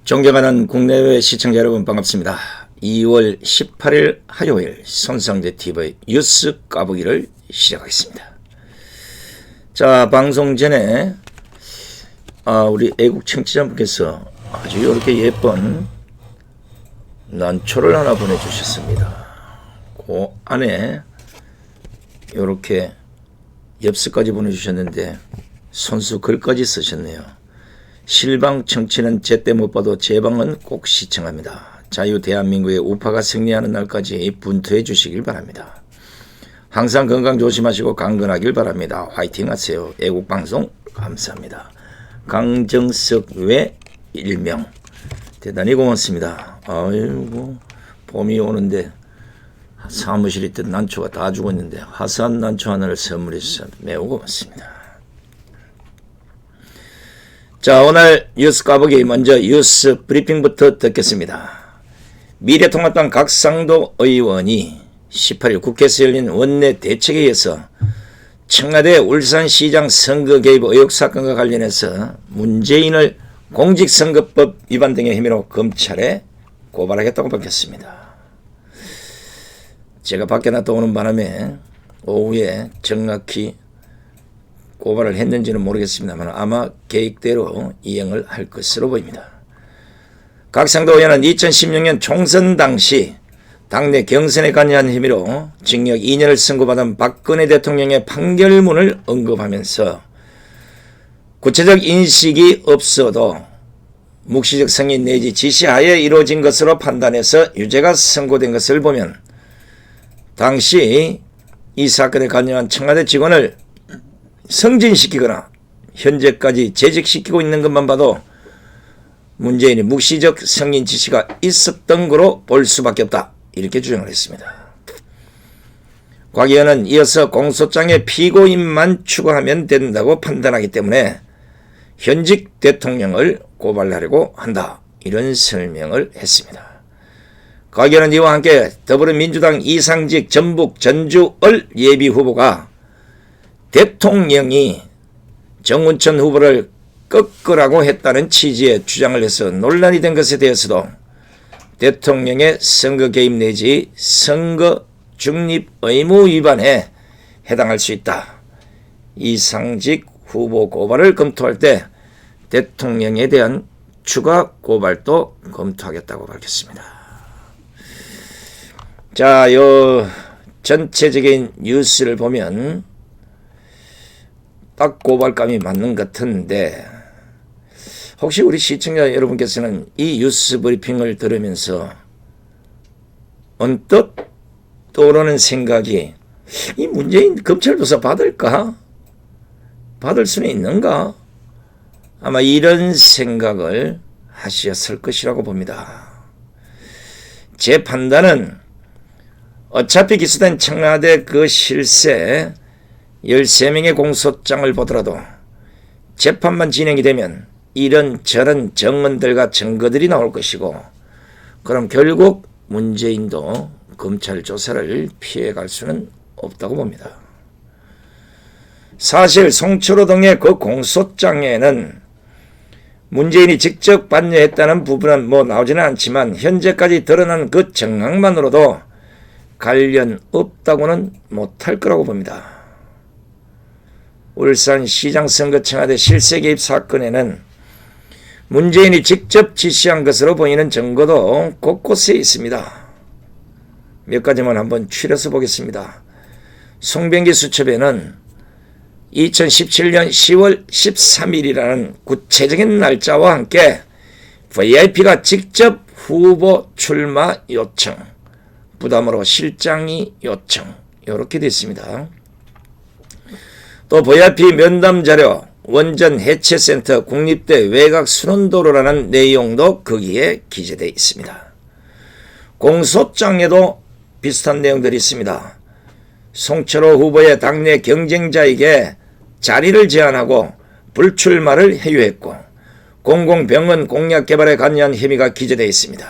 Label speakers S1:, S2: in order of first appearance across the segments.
S1: 존경하는 국내외 시청자 여러분 반갑습니다. 2월 18일 화요일 손상제 TV의 뉴스 까보기를 시작하겠습니다. 자, 방송 전에 우리 애국 청취자분께서 아주 이렇게 예쁜 난초를 하나 보내주셨습니다. 그 안에 이렇게 엽서까지 보내주셨는데 손수 글까지 쓰셨네요. 실방 청취는 제때 못 봐도 제방은 꼭 시청합니다. 자유 대한민국의 우파가 승리하는 날까지 분투해 주시길 바랍니다. 항상 건강 조심하시고 강건하길 바랍니다. 화이팅 하세요. 애국방송 감사합니다. 강정석 외 일명 대단히 고맙습니다. 아이고 봄이 오는데 사무실에 있던 난초가 다 죽었는데 화사한 난초 하나를 선물해 주셔서 매우 고맙습니다. 자, 오늘 뉴스 까보기 먼저 뉴스 브리핑부터 듣겠습니다. 미래통합당 각상도 의원이 18일 국회에서 열린 원내 대책회의에서 청와대 울산시장 선거 개입 의혹 사건과 관련해서 문재인을 공직선거법 위반 등의 혐의로 검찰에 고발하겠다고 밝혔습니다. 제가 밖에 나갔다 오는 바람에 오후에 정확히 고발을 했는지는 모르겠습니다만 아마 계획대로 이행을 할 것으로 보입니다. 각상도 의원은 2016년 총선 당시 당내 경선에 관여한 혐의로 징역 2년을 선고받은 박근혜 대통령의 판결문을 언급하면서 구체적 인식이 없어도 묵시적 승인 내지 지시하에 이루어진 것으로 판단해서 유죄가 선고된 것을 보면 당시 이 사건에 관여한 청와대 직원을 승진시키거나 현재까지 재직시키고 있는 것만 봐도 문재인이 묵시적 승인 지시가 있었던 거로 볼 수밖에 없다. 이렇게 주장을 했습니다. 곽 의원은 이어서 공소장의 피고인만 추가하면 된다고 판단하기 때문에 현직 대통령을 고발하려고 한다. 이런 설명을 했습니다. 곽 의원은 이와 함께 더불어민주당 이상직 전북 전주을 예비후보가 대통령이 정운천 후보를 꺾으라고 했다는 취지의 주장을 해서 논란이 된 것에 대해서도 대통령의 선거 개입 내지 선거 중립 의무 위반에 해당할 수 있다. 이상직 후보 고발을 검토할 때 대통령에 대한 추가 고발도 검토하겠다고 밝혔습니다. 자, 요 전체적인 뉴스를 보면 딱 고발감이 맞는 것 같은데 혹시 우리 시청자 여러분께서는 이 뉴스 브리핑을 들으면서 언뜻 떠오르는 생각이 이 문재인 검찰 조사 받을까? 받을 수는 있는가? 아마 이런 생각을 하셨을 것이라고 봅니다. 제 판단은 어차피 기소된 청와대 그 실세 13명의 공소장을 보더라도 재판만 진행이 되면 이런 저런 정언들과 증거들이 나올 것이고 그럼 결국 문재인도 검찰 조사를 피해갈 수는 없다고 봅니다. 사실 송철호 등의 그 공소장에는 문재인이 직접 관여했다는 부분은 나오지는 않지만 현재까지 드러난 그 정황만으로도 관련 없다고는 못할 거라고 봅니다. 울산시장 선거 청와대 실세 개입 사건에는 문재인이 직접 지시한 것으로 보이는 증거도 곳곳에 있습니다. 몇 가지만 한번 추려서 보겠습니다. 송병기 수첩에는 2017년 10월 13일이라는 구체적인 날짜와 함께 VIP가 직접 후보 출마 요청, 부담으로 실장이 요청 이렇게 됐습니다. 또 VIP 면담 자료, 원전 해체센터, 국립대 외곽 순환도로라는 내용도 거기에 기재되어 있습니다. 공소장에도 비슷한 내용들이 있습니다. 송철호 후보의 당내 경쟁자에게 자리를 제안하고 불출마를 회유했고 공공병원 공약 개발에 관여한 혐의가 기재되어 있습니다.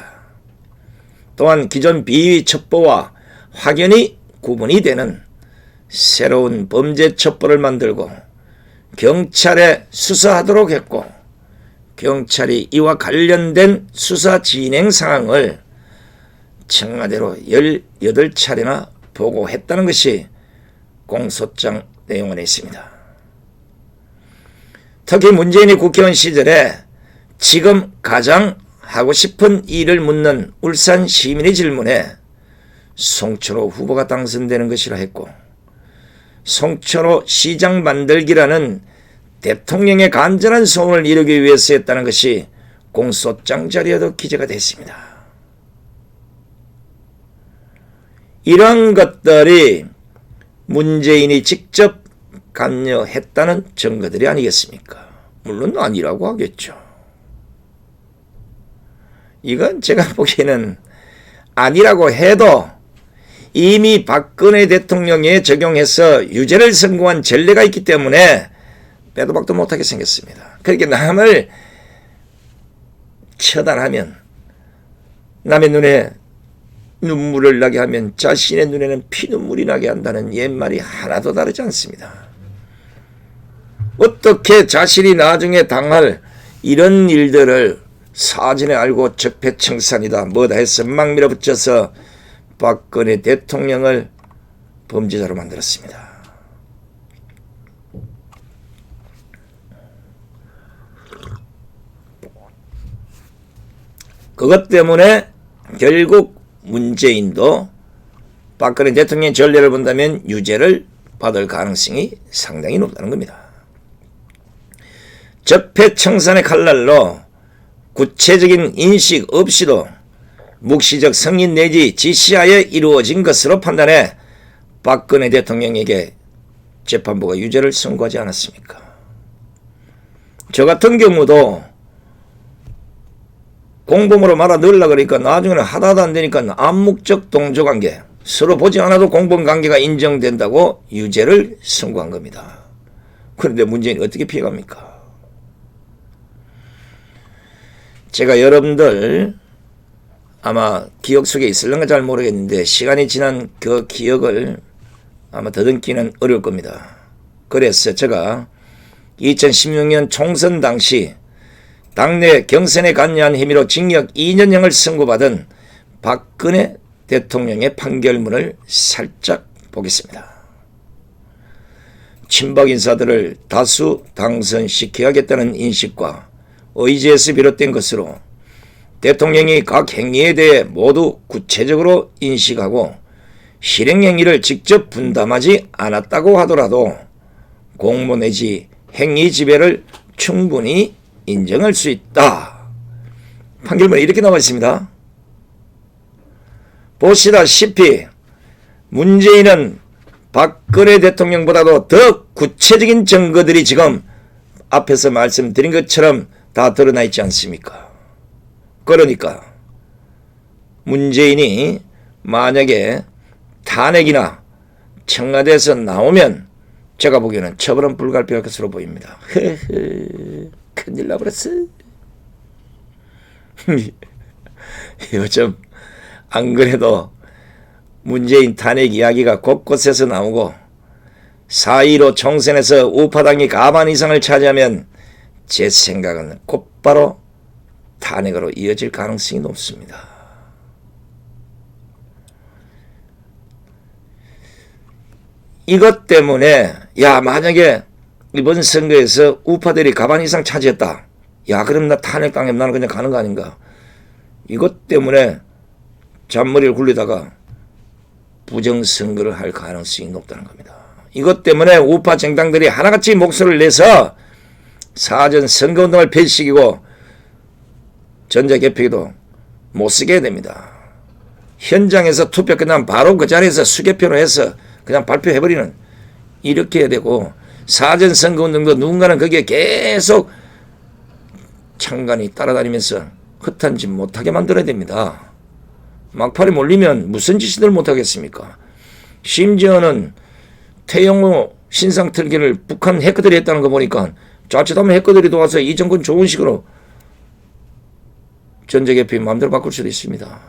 S1: 또한 기존 비위 첩보와 확연히 구분이 되는 새로운 범죄 첩보를 만들고 경찰에 수사하도록 했고 경찰이 이와 관련된 수사 진행 상황을 청와대로 18차례나 보고했다는 것이 공소장 내용 안에 있습니다. 특히 문재인이 국회의원 시절에 지금 가장 하고 싶은 일을 묻는 울산 시민의 질문에 송철호 후보가 당선되는 것이라 했고, 송철호 시장 만들기라는 대통령의 간절한 소원을 이루기 위해서였다는 것이 공소장 자리에도 기재가 됐습니다. 이런 것들이 문재인이 직접 관여했다는 증거들이 아니겠습니까? 물론 아니라고 하겠죠. 이건 제가 보기에는 아니라고 해도 이미 박근혜 대통령에 적용해서 유죄를 선고한 전례가 있기 때문에 빼도 박도 못하게 생겼습니다. 그렇게 남을 처단하면, 남의 눈에 눈물을 나게 하면 자신의 눈에는 피눈물이 나게 한다는 옛말이 하나도 다르지 않습니다. 어떻게 자신이 나중에 당할 이런 일들을 사전에 알고 적폐청산이다 뭐다 해서 막 밀어붙여서 박근혜 대통령을 범죄자로 만들었습니다. 그것 때문에 결국 문재인도 박근혜 대통령의 전례를 본다면 유죄를 받을 가능성이 상당히 높다는 겁니다. 적폐청산의 칼날로 구체적인 인식 없이도 묵시적 승인 내지 지시하에 이루어진 것으로 판단해 박근혜 대통령에게 재판부가 유죄를 선고하지 않았습니까? 저 같은 경우도 공범으로 말아 넣으려고 그러니까 나중에는 하다도 안 되니까 암묵적 동조관계, 서로 보지 않아도 공범관계가 인정된다고 유죄를 선고한 겁니다. 그런데 문재인이 어떻게 피해갑니까? 제가 여러분들 아마 기억 속에 있을런가 잘 모르겠는데 시간이 지난 그 기억을 아마 더듬기는 어려울 겁니다. 그래서 제가 2016년 총선 당시 당내 경선에 관여한 혐의로 징역 2년형을 선고받은 박근혜 대통령의 판결문을 살짝 보겠습니다. 친박 인사들을 다수 당선시켜야겠다는 인식과 의지에서 비롯된 것으로 대통령이 각 행위에 대해 모두 구체적으로 인식하고 실행 행위를 직접 분담하지 않았다고 하더라도 공모 내지 행위 지배를 충분히 인정할 수 있다. 판결문에 이렇게 나와 있습니다. 보시다시피 문재인은 박근혜 대통령보다도 더 구체적인 증거들이 지금 앞에서 말씀드린 것처럼 다 드러나 있지 않습니까? 그러니까 문재인이 만약에 탄핵이나 청와대에서 나오면 제가 보기에는 처벌은 불가피할 것으로 보입니다. 큰일 나버렸어. 요즘 안 그래도 문재인 탄핵 이야기가 곳곳에서 나오고 4.15 총선에서 우파당이 과반 이상을 차지하면 제 생각은 곧바로 탄핵으로 이어질 가능성이 높습니다. 이것 때문에 만약에 이번 선거에서 우파들이 과반 이상 차지했다. 그럼 나 탄핵당하면 나는 그냥 가는 거 아닌가. 이것 때문에 잔머리를 굴리다가 부정선거를 할 가능성이 높다는 겁니다. 이것 때문에 우파 정당들이 하나같이 목소리를 내서 사전 선거운동을 폐지시키고 전자개표기도 못쓰게 됩니다. 현장에서 투표 끝나면 바로 그 자리에서 수개표로 해서 그냥 발표해버리는, 이렇게 해야 되고, 사전 선거운동도 누군가는 거기에 계속 창간이 따라다니면서 헛한 짓 못하게 만들어야 됩니다. 막판에 몰리면 무슨 짓을 못하겠습니까? 심지어는 태영호 신상털기를 북한 해커들이 했다는 거 보니까 자칫하면 해커들이 도와서 이 정권 좋은 식으로 전자개표 마음대로 바꿀 수도 있습니다.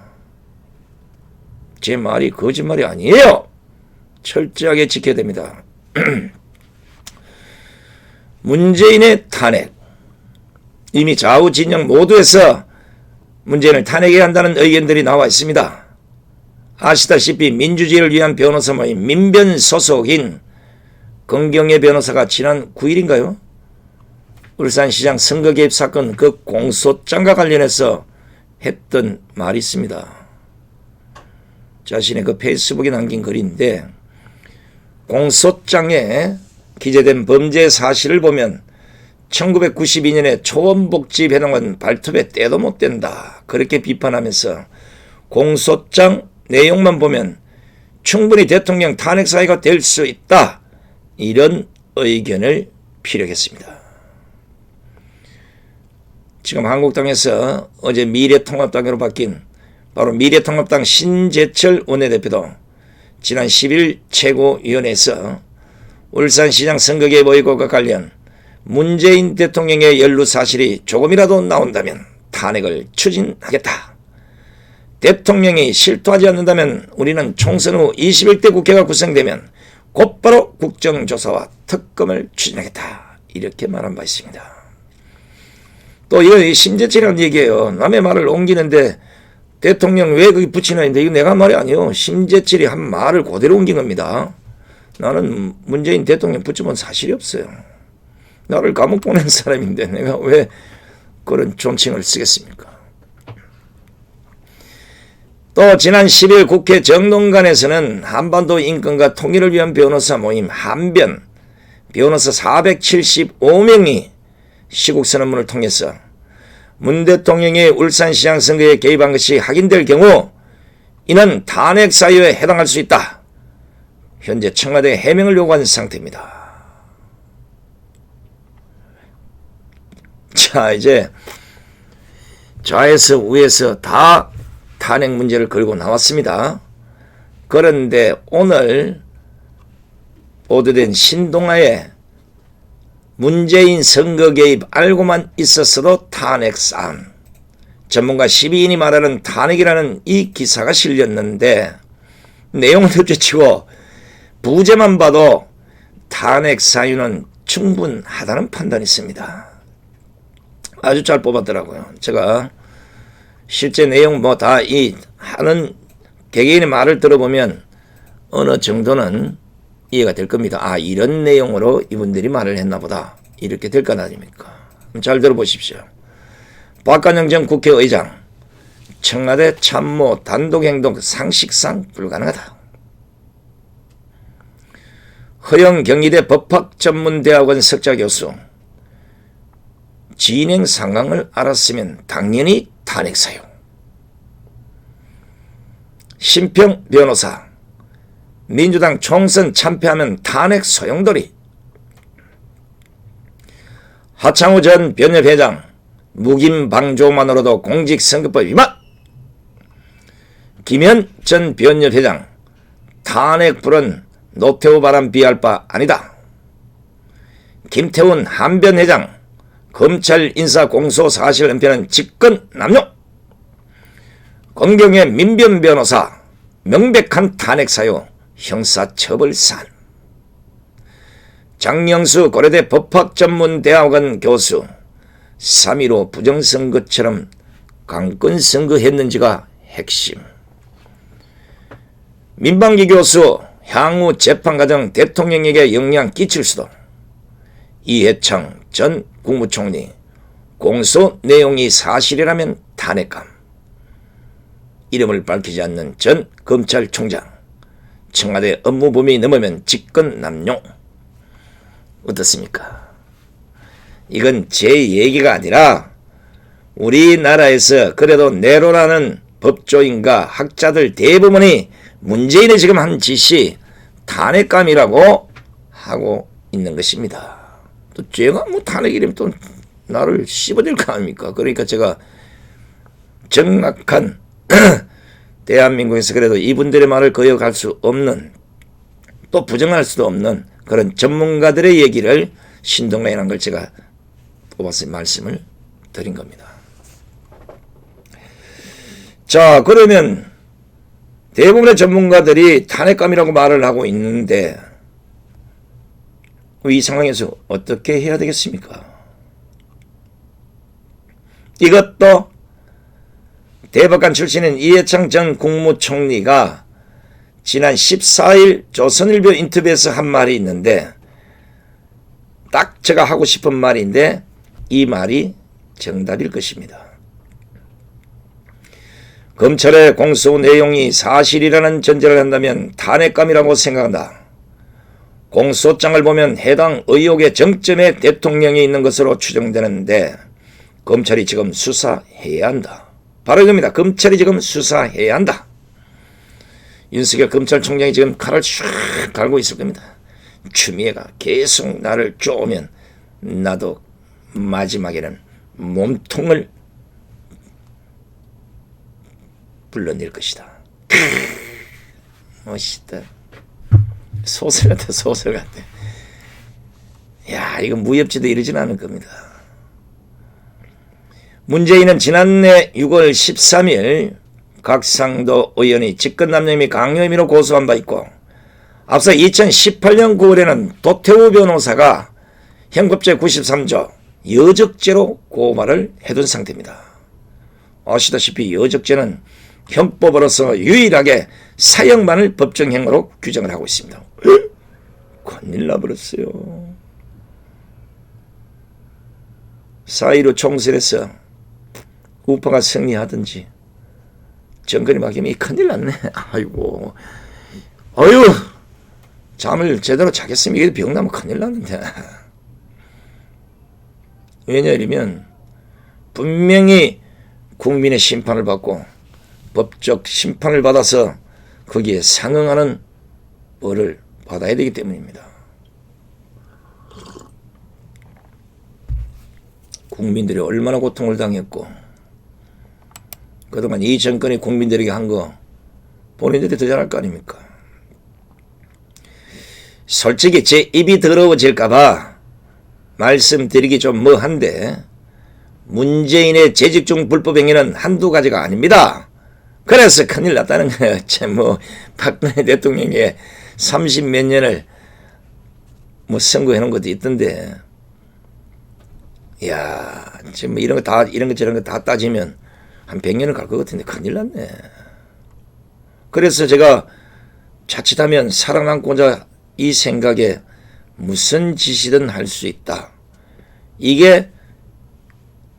S1: 제 말이 거짓말이 아니에요. 철저하게 지켜야 됩니다. 문재인의 탄핵, 이미 좌우 진영 모두에서 문재인을 탄핵해야 한다는 의견들이 나와 있습니다. 아시다시피 민주주의를 위한 변호사 모임 민변 소속인 권경의 변호사가 지난 9일인가요? 울산시장 선거 개입 사건 그 공소장과 관련해서 했던 말이 있습니다. 자신의 그 페이스북에 남긴 글인데, 공소장에 기재된 범죄 사실을 보면 1992년에 초원복지배당원 발톱에 때도 못 댄다, 그렇게 비판하면서 공소장 내용만 보면 충분히 대통령 탄핵 사유가 될 수 있다, 이런 의견을 피력했습니다. 지금 한국당에서 어제 미래통합당으로 바뀐 바로 미래통합당 신재철 원내대표도 지난 10일 최고위원회에서 울산시장 선거 개입 의혹과 관련 문재인 대통령의 연루 사실이 조금이라도 나온다면 탄핵을 추진하겠다. 대통령이 실토하지 않는다면 우리는 총선 후 21대 국회가 구성되면 곧바로 국정조사와 특검을 추진하겠다, 이렇게 말한 바 있습니다. 또 이거 심재철이라는 얘기예요. 남의 말을 옮기는데 대통령 왜 거기 붙이나 했는데, 이거 내가 한 말이 아니에요. 심재철이 한 말을 그대로 옮긴 겁니다. 나는 문재인 대통령 붙여본 사실이 없어요. 나를 감옥 보낸 사람인데 내가 왜 그런 존칭을 쓰겠습니까? 또 지난 10일 국회 정론관에서는 한반도 인권과 통일을 위한 변호사 모임 한변 변호사 475명이 시국선언문을 통해서 문 대통령이 울산시장 선거에 개입한 것이 확인될 경우 이는 탄핵 사유에 해당할 수 있다, 현재 청와대에 해명을 요구한 상태입니다. 자, 이제 좌에서 우에서 다 탄핵 문제를 걸고 나왔습니다. 그런데 오늘 보도된 신동아에 문재인 선거 개입 알고만 있었어도 탄핵 사안, 전문가 12인이 말하는 탄핵이라는 이 기사가 실렸는데, 내용을 둘째치고 부제만 봐도 탄핵 사유는 충분하다는 판단이 있습니다. 아주 잘 뽑았더라고요. 제가 실제 내용 뭐 다 이 하는 개개인의 말을 들어보면 어느 정도는 이해가 될 겁니다. 아, 이런 내용으로 이분들이 말을 했나 보다, 이렇게 될 건 아닙니까? 잘 들어보십시오. 박관영 전 국회의장, 청와대 참모 단독행동 상식상 불가능하다. 허영 경희대 법학전문대학원 석좌교수, 진행 상황을 알았으면 당연히 탄핵 사유. 심평 변호사, 민주당 총선 참패하면 탄핵 소용돌이. 하창우 전 변협회장, 묵인 방조만으로도 공직선거법 위반. 김현 전 변협회장, 탄핵 불은 노태우 바람 비할 바 아니다. 김태훈 한변회장, 검찰 인사 공소 사실 은폐는 직권 남용. 권경의 민변 변호사, 명백한 탄핵 사유, 형사처벌 사안. 장영수 고려대 법학전문대학원 교수, 3.15 부정선거처럼 강권선거했는지가 핵심. 민방기 교수, 향후 재판 과정 대통령에게 영향 끼칠 수도. 이해창 전 국무총리, 공소 내용이 사실이라면 탄핵감. 이름을 밝히지 않는 전 검찰총장, 청와대 업무 범위 넘으면 직권 남용. 어떻습니까? 이건 제 얘기가 아니라 우리나라에서 그래도 내로라는 법조인과 학자들 대부분이 문재인이 지금 한 짓이 탄핵감이라고 하고 있는 것입니다. 또 제가 뭐 탄핵이라면 또 나를 씹어댈 거 아닙니까? 그러니까 제가 정확한 대한민국에서 그래도 이분들의 말을 거역할 수 없는, 또 부정할 수도 없는 그런 전문가들의 얘기를 신동라이라는 걸 제가 뽑아서 말씀을 드린 겁니다. 자, 그러면 대부분의 전문가들이 탄핵감이라고 말을 하고 있는데 이 상황에서 어떻게 해야 되겠습니까? 이것도 대법관 출신인 이해창 전 국무총리가 지난 14일 조선일보 인터뷰에서 한 말이 있는데 딱 제가 하고 싶은 말인데 이 말이 정답일 것입니다. 검찰의 공소 내용이 사실이라는 전제를 한다면 탄핵감이라고 생각한다. 공소장을 보면 해당 의혹의 정점에 대통령이 있는 것으로 추정되는데 검찰이 지금 수사해야 한다. 바로 이겁니다. 검찰이 지금 수사해야 한다. 윤석열 검찰총장이 지금 칼을 쫙 갈고 있을 겁니다. 추미애가 계속 나를 쪼으면 나도 마지막에는 몸통을 불러낼 것이다. 멋있다. 소설 같아, 소설 같아. 야, 이거 무협지도 이러진 않을 겁니다. 문재인은 지난해 6월 13일 각상도 의원이 직권남용 및 강요 혐의로 고소한 바 있고 앞서 2018년 9월에는 도태우 변호사가 형법제 93조 여적죄로 고발을 해둔 상태입니다. 아시다시피 여적죄는 형법으로서 유일하게 사형만을 법정형으로 규정을 하고 있습니다. 큰일 나버렸어요. 4.15 총선에서 우파가 승리하든지 정권이 바뀌면 큰일 났네. 아이고, 어휴, 잠을 제대로 자겠으면 이게 병나면 큰일 났는데. 왜냐하면 분명히 국민의 심판을 받고 법적 심판을 받아서 거기에 상응하는 벌을 받아야 되기 때문입니다. 국민들이 얼마나 고통을 당했고 그동안 이 정권이 국민들에게 한 거 본인들이 더 잘할 거 아닙니까? 솔직히 제 입이 더러워질까봐 말씀드리기 좀 뭐한데 문재인의 재직 중 불법 행위는 한두 가지가 아닙니다. 그래서 큰일 났다는 거예요. 참 박근혜 대통령의 30몇 년을 선고해 놓은 것도 있던데, 야, 지금 이런 거 다, 이런 거 저런 거 다 따지면 한 100년은 갈 것 같은데 큰일 났네. 그래서 제가 자칫하면 살아남고자 이 생각에 무슨 짓이든 할 수 있다. 이게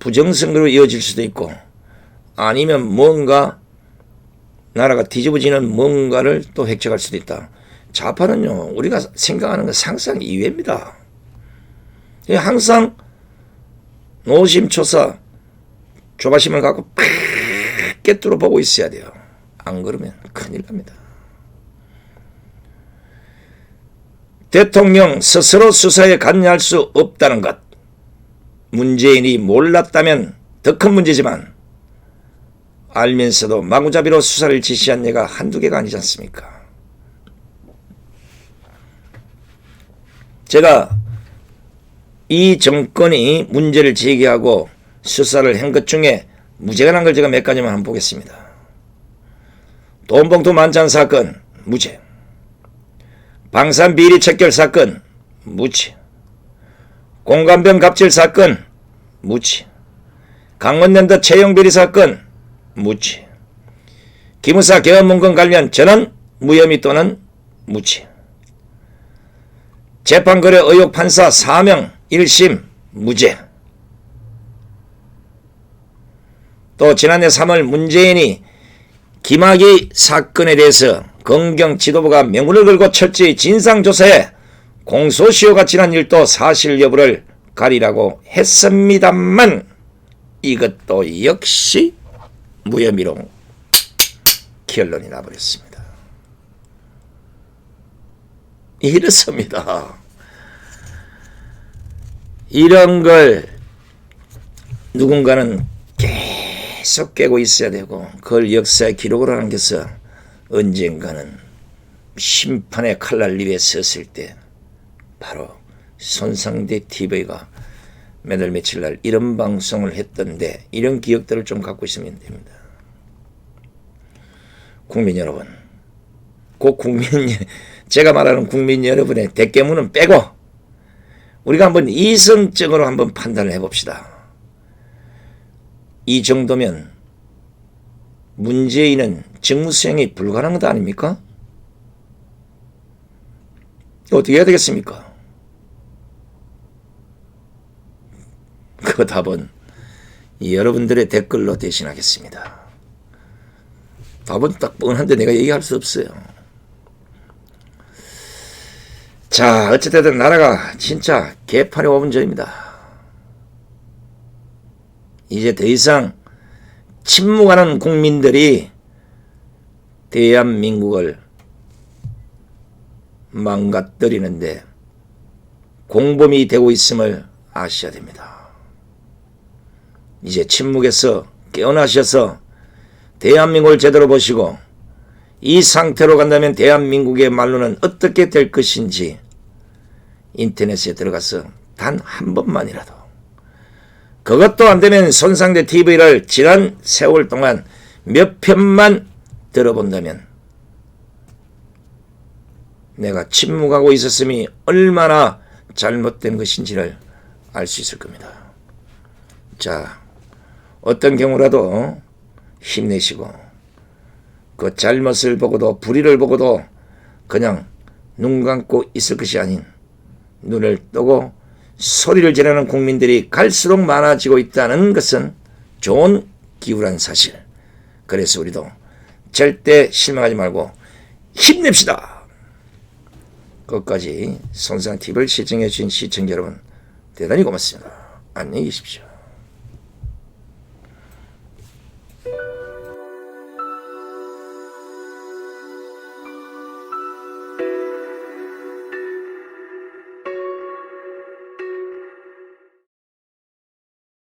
S1: 부정선거로 이어질 수도 있고 아니면 뭔가 나라가 뒤집어지는 뭔가를 또 획득할 수도 있다. 좌파는요, 우리가 생각하는 건 상상 이외입니다. 항상 노심초사 조바심을 갖고 꿰뚫어 보고 있어야 돼요. 안 그러면 큰일 납니다. 대통령 스스로 수사에 관여할 수 없다는 것, 문재인이 몰랐다면 더 큰 문제지만 알면서도 마구잡이로 수사를 지시한 예가 한두 개가 아니지 않습니까? 제가 이 정권이 문제를 제기하고 수사를 한 것 중에 무죄가 난 걸 제가 몇 가지만 한번 보겠습니다. 돈봉투 만찬 사건 무죄, 방산 비리 척결 사건 무죄, 공관병 갑질 사건 무죄, 강원랜드 채용 비리 사건 무죄, 기무사 개헌문건 관련 전원 무혐의 또는 무죄, 재판거래 의혹 판사 4명 1심 무죄. 또 지난해 3월 문재인이 김학의 사건에 대해서 검경 지도부가 명분을 걸고 철저히 진상조사해 공소시효가 지난 일도 사실 여부를 가리라고 했습니다만 이것도 역시 무혐의로 결론이 나버렸습니다. 이렇습니다. 이런 걸 누군가는 계속 깨고 있어야 되고 그걸 역사에 기록을 하는 것은 언젠가는 심판의 칼날 위에 섰을 때 바로 손상대 TV가 매달 며칠 날 이런 방송을 했던데 이런 기억들을 좀 갖고 있으면 됩니다. 국민 여러분, 제가 말하는 국민 여러분의 대깨문은 빼고 우리가 한번 이성적으로 한번 판단을 해봅시다. 이 정도면 문재인은 직무 수행이 불가능한 것 아닙니까? 어떻게 해야 되겠습니까? 그 답은 여러분들의 댓글로 대신하겠습니다. 답은 딱 뻔한데 내가 얘기할 수 없어요. 자, 어쨌든 나라가 진짜 개판에 오분 전입니다. 이제 더 이상 침묵하는 국민들이 대한민국을 망가뜨리는데 공범이 되고 있음을 아셔야 됩니다. 이제 침묵에서 깨어나셔서 대한민국을 제대로 보시고 이 상태로 간다면 대한민국의 말로는 어떻게 될 것인지 인터넷에 들어가서 단 한 번만이라도, 그것도 안 되면 손상대 TV를 지난 세월 동안 몇 편만 들어본다면 내가 침묵하고 있었음이 얼마나 잘못된 것인지를 알 수 있을 겁니다. 자, 어떤 경우라도 힘내시고 그 잘못을 보고도 불의를 보고도 그냥 눈 감고 있을 것이 아닌 눈을 뜨고 소리를 지르는 국민들이 갈수록 많아지고 있다는 것은 좋은 기후란 사실. 그래서 우리도 절대 실망하지 말고 힘냅시다. 끝까지 손상TV를 시청해 주신 시청자 여러분 대단히 고맙습니다. 안녕히 계십시오.